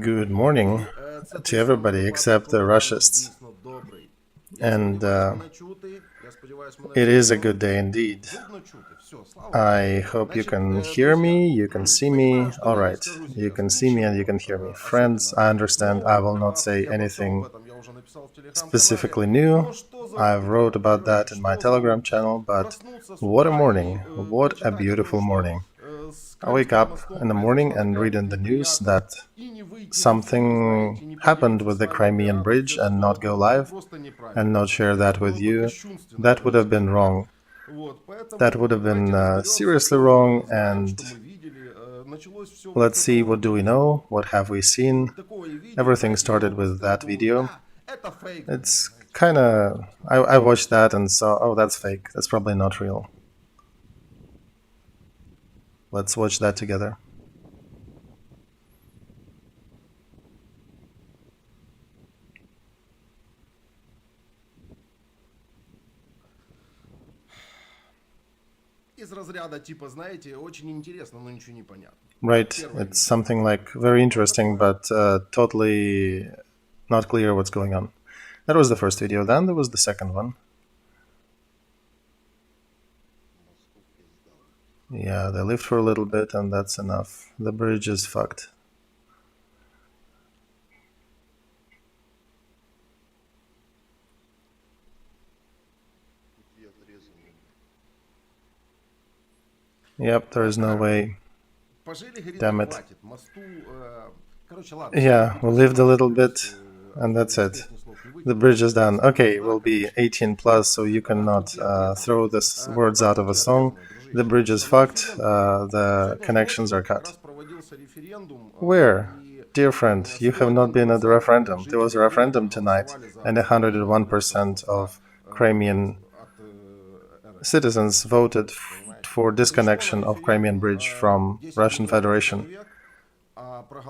Good morning to everybody except the Russists. And it is a good day indeed. I hope you can hear me, you can see me. All right, you can see me and you can hear me. Friends, I understand I will not say anything specifically new. I've wrote about that in my Telegram channel, but what a morning, what a beautiful morning. I wake up in the morning and read in the news that something happened with the Crimean bridge and not go live and not share that with you. That would have been wrong. That would have been seriously wrong, and let's see, what do we know? What have we seen? Everything started with that video. It's kinda... I watched that and saw, oh, that's fake. That's probably not real. Let's watch that together. Right, it's something like very interesting, but totally not clear what's going on. That was the first video, then there was the second one. Yeah, they lived for a little bit and that's enough. The bridge is fucked. Yep, there is no way. Damn it. Yeah, we lived a little bit and that's it. The bridge is done. Okay, we'll be 18 plus, so you cannot throw these words out of a song. The bridge is fucked, the connections are cut. Where? Dear friend, you have not been at the referendum. There was a referendum tonight, and 101% of Crimean citizens voted for disconnection of Crimean bridge from Russian Federation.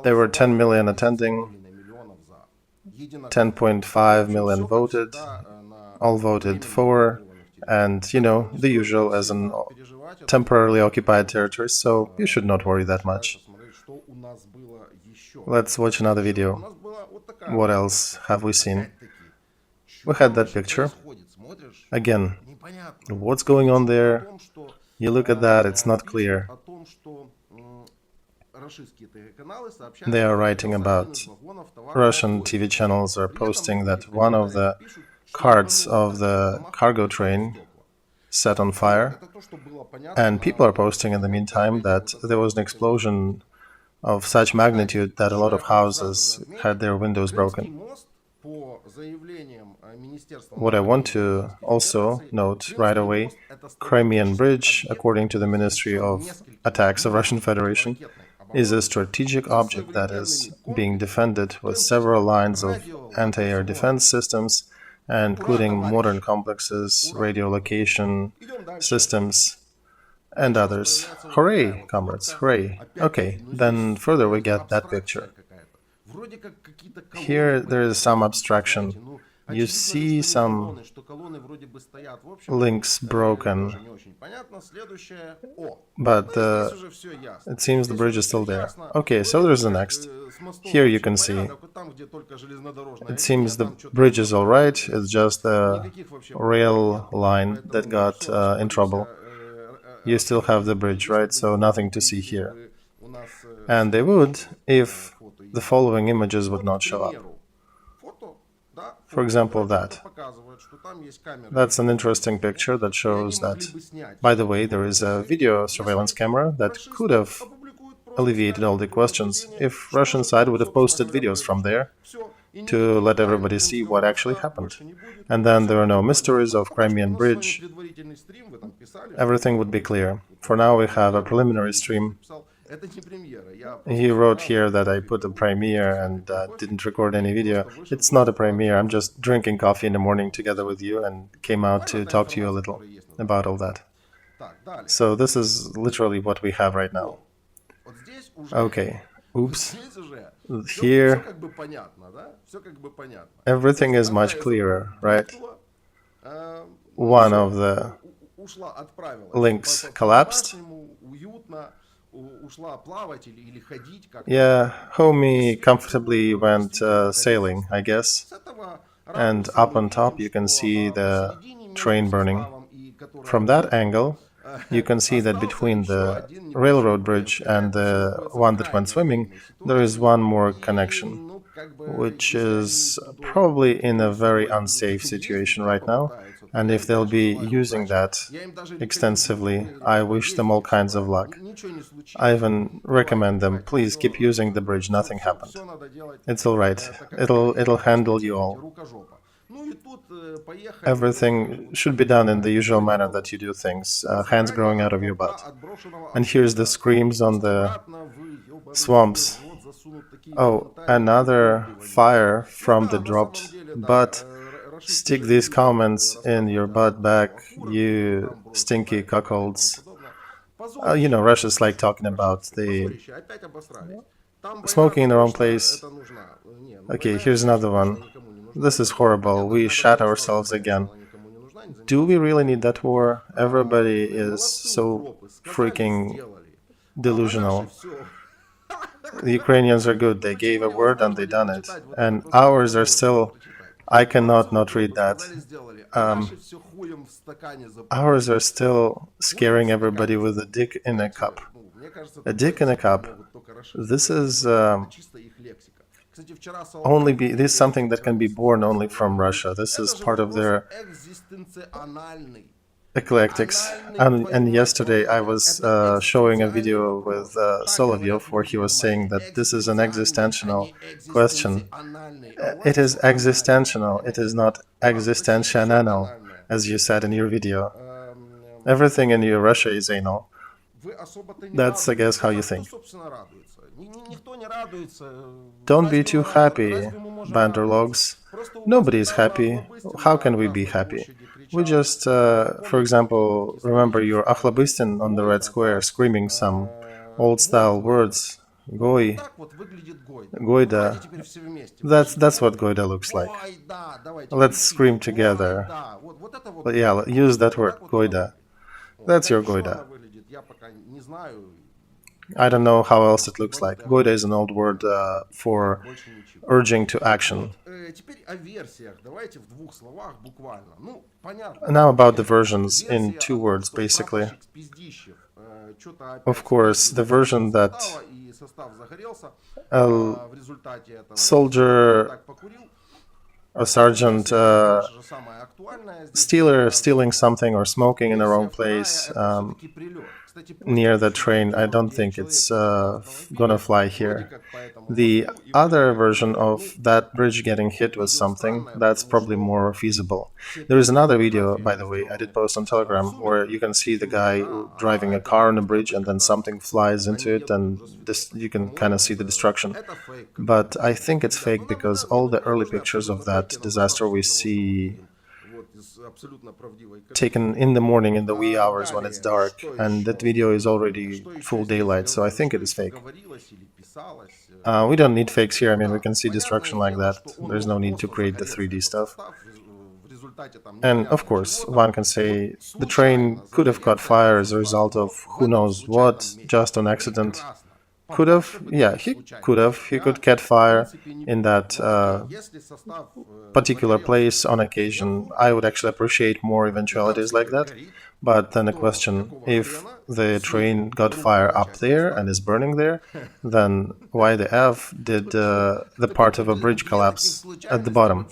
There were 10 million attending, 10.5 million voted, all voted for, and, you know, the usual as an temporarily occupied territory, so you should not worry that much. Let's watch another video. What else have we seen? We had that picture. Again, what's going on there? You look at that, it's not clear. They are writing about Russian TV channels are posting that one of the carts of the cargo train set on fire, and people are posting in the meantime that there was an explosion of such magnitude that a lot of houses had their windows broken. What I want to also note right away, Crimean bridge, according to the Ministry of Attacks of Russian Federation, is a strategic object that is being defended with several lines of anti-air defense systems, including modern complexes, radio location systems, and others. Hooray, comrades, hooray. Okay, then further we get that picture. Here there is some abstraction. You see some links broken, but it seems the bridge is still there. Okay, so there's the next. Here you can see. It seems the bridge is alright, it's just the rail line that got in trouble. You still have the bridge, right? So nothing to see here. And they would if the following images would not show up. For example, that. That's an interesting picture that shows that, by the way, there is a video surveillance camera that could have alleviated all the questions if Russian side would have posted videos from there to let everybody see what actually happened. And then there are no mysteries of Crimean bridge. Everything would be clear. For now we have a preliminary stream. He wrote here that I put a premiere and didn't record any video. It's not a premiere, I'm just drinking coffee in the morning together with you and came out to talk to you a little about all that. So this is literally what we have right now. Okay, oops. Here, everything is much clearer, right? One of the links collapsed, Yeah, homie comfortably went sailing, I guess. And up on top you can see the train burning. From that angle, you can see that between the railroad bridge and the one that went swimming, there is one more connection, which is probably in a very unsafe situation right now. And if they'll be using that extensively, I wish them all kinds of luck. I even recommend them, please keep using the bridge, nothing happened. It's alright, it'll handle you all. Everything should be done in the usual manner that you do things, hands growing out of your butt. And here's the screams on the swamps. Oh, another fire from the dropped butt. Stick these comments in your butt back, you stinky cuckolds. You know, Russia's like talking about the smoking in the wrong place. Okay, here's another one. This is horrible. We shot ourselves again. Do we really need that war? Everybody is so freaking delusional. The Ukrainians are good. They gave a word and they done it. And ours are still... I cannot not read that. Ours are still scaring everybody with a dick in a cup. A dick in a cup. This is this is something that can be born only from Russia. This is part of their eclectics. And yesterday I was showing a video with Solovyov where he was saying that this is an existential question. It is existential. It is not existential, as you said in your video. Everything in your Russia is anal. That's, I guess, how you think. Don't be too happy, banderlogs. Nobody is happy. How can we be happy? We just, for example, remember your Akhlabystin on the red square screaming some old-style words. Goy, Goida. That's what Goida looks like. Let's scream together. But yeah, use that word, Goida. That's your Goida. I don't know how else it looks like. Goida is an old word for urging to action. Now about the versions in 2 words, basically. Of course, the version that a soldier, a sergeant, stealing something or smoking in the wrong place near the train, I don't think it's gonna fly here. The other version of that bridge getting hit with something, that's probably more feasible. There is another video, by the way, I did post on Telegram, where you can see the guy driving a car on a bridge and then something flies into it and you can kind of see the destruction. But I think it's fake because all the early pictures of that disaster we see taken in the morning in the wee hours when it's dark, and that video is already full daylight, so I think it is fake. We don't need fakes here. I mean, we can see destruction like that. There's no need to create the 3D stuff. And of course, one can say the train could have caught fire as a result of who knows what, just on accident. Could have? Yeah, he could have. He could catch fire in that particular place on occasion. I would actually appreciate more eventualities like that. But then the question, if the train got fire up there and is burning there, then why the F did the part of a bridge collapse at the bottom?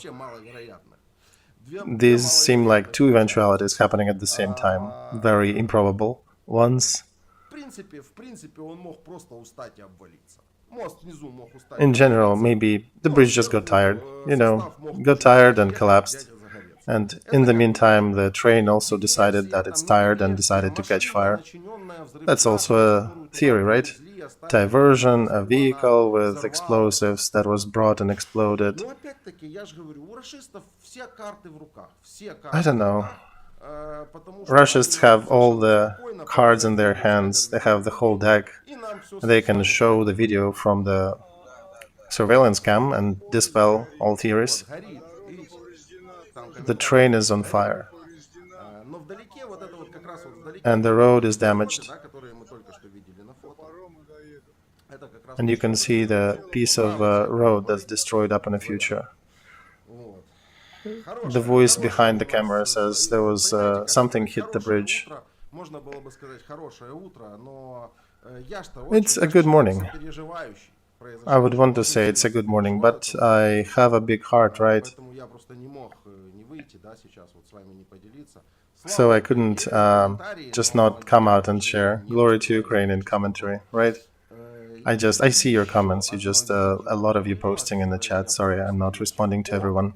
These seem like 2 eventualities happening at the same time. Very improbable ones. In general, maybe the bridge just got tired, got tired and collapsed. And in the meantime, the train also decided that it's tired and decided to catch fire. That's also a theory, right? Diversion, a vehicle with explosives that was brought and exploded. I don't know. Russians have all the cards in their hands. They have the whole deck. They can show the video from the surveillance cam and dispel all theories. The train is on fire. And the road is damaged. And you can see the piece of road that's destroyed up in the future. The voice behind the camera says there was something hit the bridge. It's a good morning. I would want to say it's a good morning, but I have a big heart, right? So I couldn't just not come out and share. Glory to Ukraine in commentary, right? I see your comments. You just, a lot of you posting in the chat. Sorry, I'm not responding to everyone.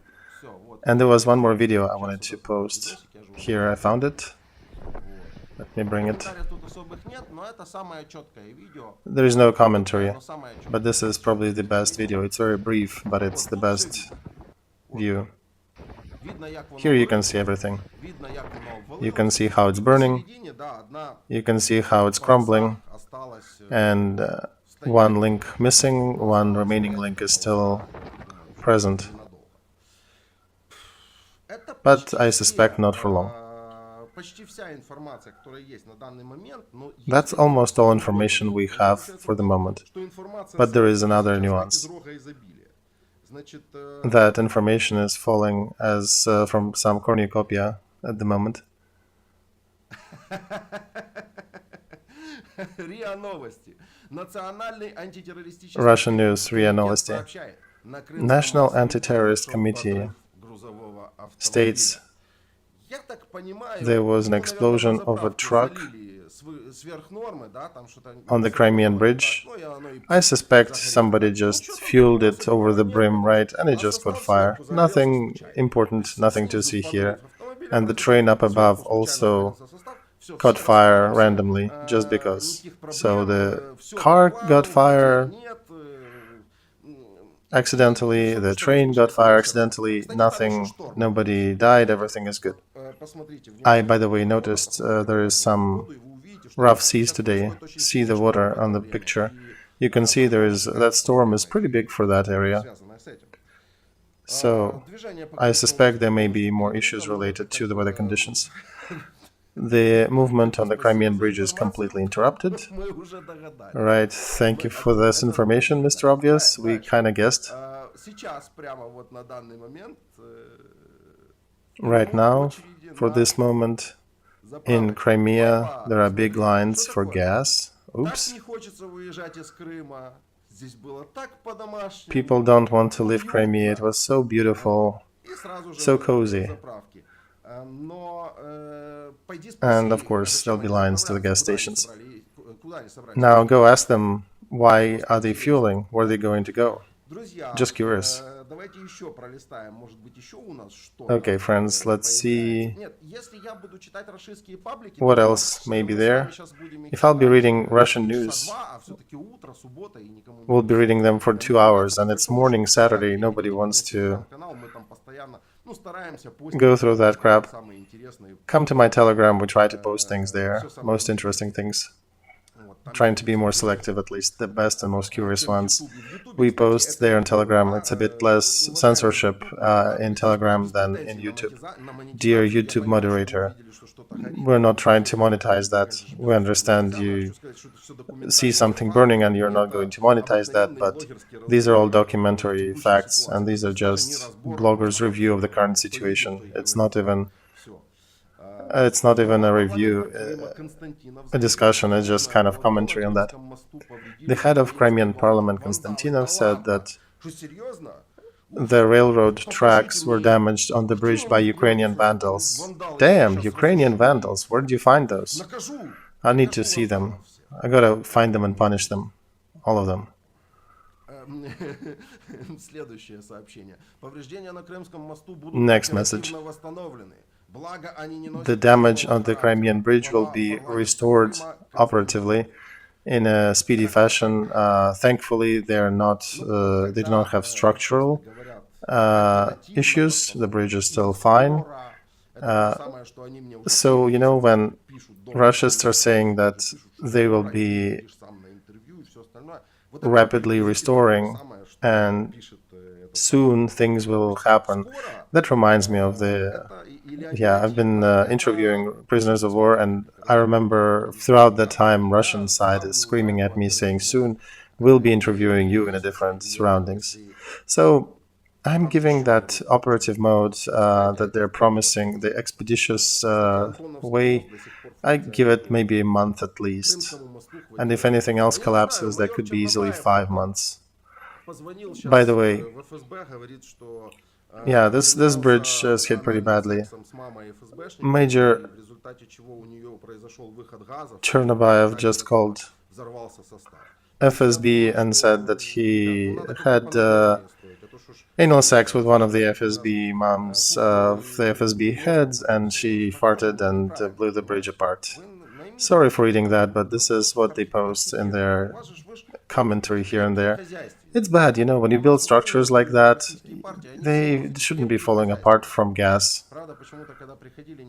And there was one more video I wanted to post. Here I found it. Let me bring it. There is no commentary, but this is probably the best video. It's very brief, but it's the best view. Here you can see everything. You can see how it's burning. You can see how it's crumbling. And one link missing, one remaining link is still present. But I suspect not for long. That's almost all information we have for the moment. But there is another nuance. That information is falling as from some cornucopia at the moment. Russian news, RIA Novosti. National Anti-Terrorist Committee states there was an explosion of a truck on the Crimean bridge. I suspect somebody just fueled it over the brim, right, and it just caught fire. Nothing important, nothing to see here. And the train up above also caught fire randomly, just because. So the car got fire accidentally, the train got fire accidentally, nothing, nobody died, everything is good. I, by the way, noticed there is some rough seas today. See the water on the picture. You can see that storm is pretty big for that area. So I suspect there may be more issues related to the weather conditions. The movement on the Crimean bridge is completely interrupted. Right, thank you for this information, Mr. Obvious. We kind of guessed. Right now, for this moment, in Crimea, there are big lines for gas. Oops. People don't want to leave Crimea. It was so beautiful, so cozy. And of course, there'll be lines to the gas stations. Now go ask them, why are they fueling? Where are they going to go? Just curious. Okay, friends, let's see what else may be there. If I'll be reading Russian news, we'll be reading them for 2 hours, and it's morning Saturday. Nobody wants to go through that crap. Come to my Telegram, we try to post things there, most interesting things. Trying to be more selective, at least the best and most curious ones. We post there on Telegram. It's a bit less censorship in Telegram than in YouTube. Dear YouTube moderator, we're not trying to monetize that. We understand you see something burning and you're not going to monetize that, but these are all documentary facts, and these are just bloggers' review of the current situation. It's not even a review, a discussion, it's just kind of commentary on that. The head of Crimean parliament, Konstantinov, said that the railroad tracks were damaged on the bridge by Ukrainian vandals. Damn, Ukrainian vandals, where did you find those? I need to see them. I gotta find them and punish them. All of them. Next message. The damage on the Crimean bridge will be restored operatively in a speedy fashion. Thankfully, they do not have structural issues. The bridge is still fine. So, you know, when Russians are saying that they will be rapidly restoring and soon things will happen, that reminds me of I've been interviewing prisoners of war, and I remember throughout that time Russian side is screaming at me saying soon, will be interviewing you in a different surroundings. So I'm giving that operative mode that they're promising, the expeditious way, I give it maybe a month at least. And if anything else collapses, that could be easily 5 months. By the way, yeah, this bridge is hit pretty badly. Major Chernobyl just called FSB and said that he had anal sex with one of the FSB moms of the FSB heads, and she farted and blew the bridge apart. Sorry for reading that, but this is what they post in their commentary here and there. It's bad, you know, when you build structures like that, they shouldn't be falling apart from gas,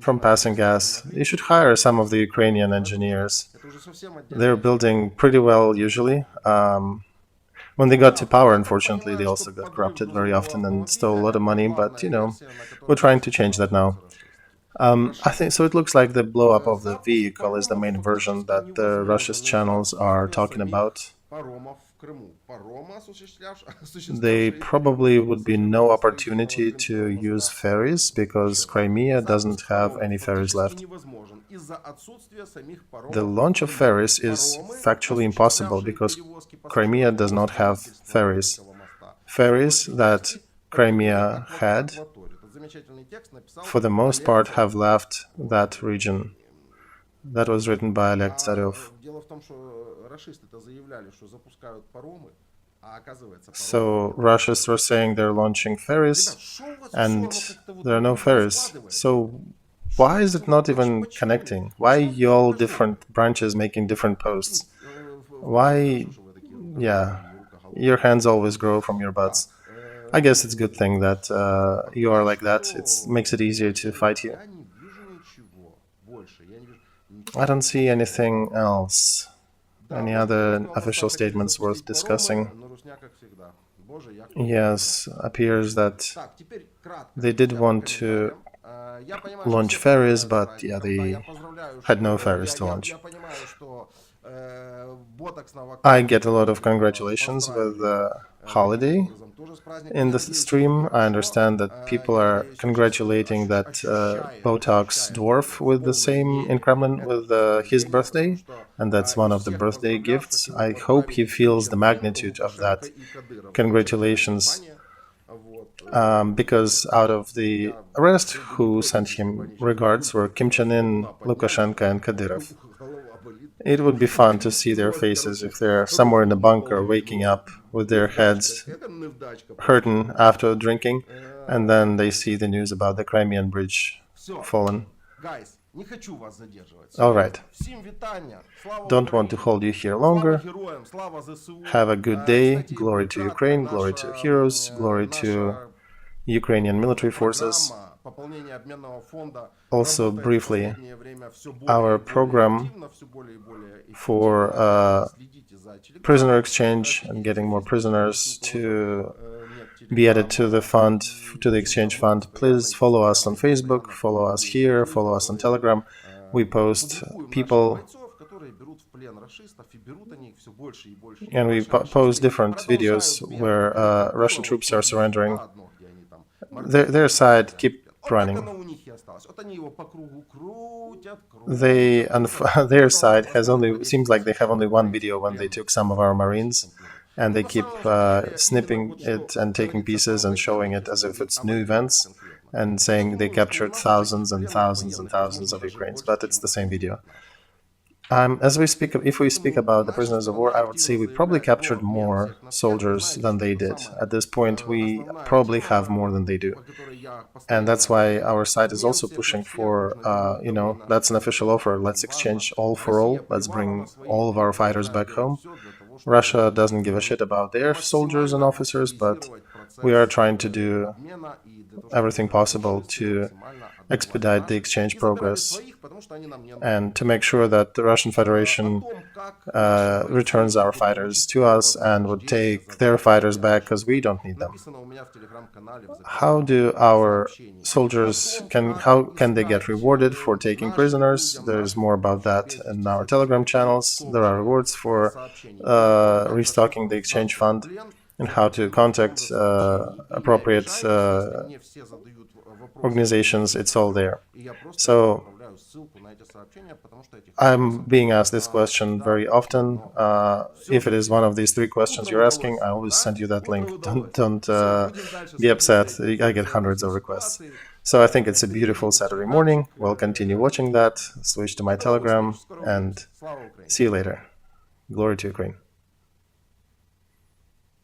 from passing gas. You should hire some of the Ukrainian engineers. They're building pretty well usually. When they got to power, unfortunately, they also got corrupted very often and stole a lot of money, but, you know, we're trying to change that now. I think so. It looks like the blow up of the vehicle is the main version that the Russia's channels are talking about. There probably would be no opportunity to use ferries because Crimea doesn't have any ferries left. The launch of ferries is factually impossible because Crimea does not have ferries. Ferries that Crimea had, for the most part, have left that region. That was written by Oleg Tsarev. So Russians were saying they're launching ferries, and there are no ferries. So why is it not even connecting? Why you all different branches making different posts? Why? Yeah, your hands always grow from your butts. I guess it's a good thing that you are like that. It makes it easier to fight you. I don't see anything else. Any other official statements worth discussing? Yes, appears that they did want to launch ferries, but yeah, they had no ferries to launch. I get a lot of congratulations with the holiday in the stream. I understand that people are congratulating that Botox dwarf with the same in Kremlin with his birthday, and that's one of the birthday gifts. I hope he feels the magnitude of that. Congratulations. Because out of the rest who sent him regards were Kim Chen-in, Lukashenko, and Kadyrov. It would be fun to see their faces if they're somewhere in a bunker waking up with their heads hurting after drinking, and then they see the news about the Crimean bridge fallen. All right. Don't want to hold you here longer. Have a good day. Glory to Ukraine, glory to heroes, glory to Ukrainian military forces. Also, briefly, our program for prisoner exchange and getting more prisoners to be added to the fund, to the exchange fund. Please follow us on Facebook, follow us here, follow us on Telegram. We post people and we post different videos where Russian troops are surrendering. Their side keep running. They their side has only seems like they have only one video when they took some of our Marines, and they keep snipping it and taking pieces and showing it as if it's new events and saying they captured thousands and thousands and thousands of Ukrainians, but it's the same video. As we speak, if we speak about the prisoners of war, I would say we probably captured more soldiers than they did. At this point, we probably have more than they do. And that's why our side is also pushing for, that's an official offer. Let's exchange all for all. Let's bring all of our fighters back home. Russia doesn't give a shit about their soldiers and officers, but we are trying to do everything possible to expedite the exchange progress and to make sure that the Russian Federation returns our fighters to us and would take their fighters back because we don't need them. How do our soldiers, how can they get rewarded for taking prisoners? There's more about that in our Telegram channels. There are rewards for restocking the exchange fund and how to contact appropriate organizations. It's all there. So I'm being asked this question very often. If it is one of these three questions you're asking, I always send you that link. Don't be upset. I get hundreds of requests. So I think it's a beautiful Saturday morning. We'll continue watching that, switch to my Telegram, and see you later. Glory to Ukraine.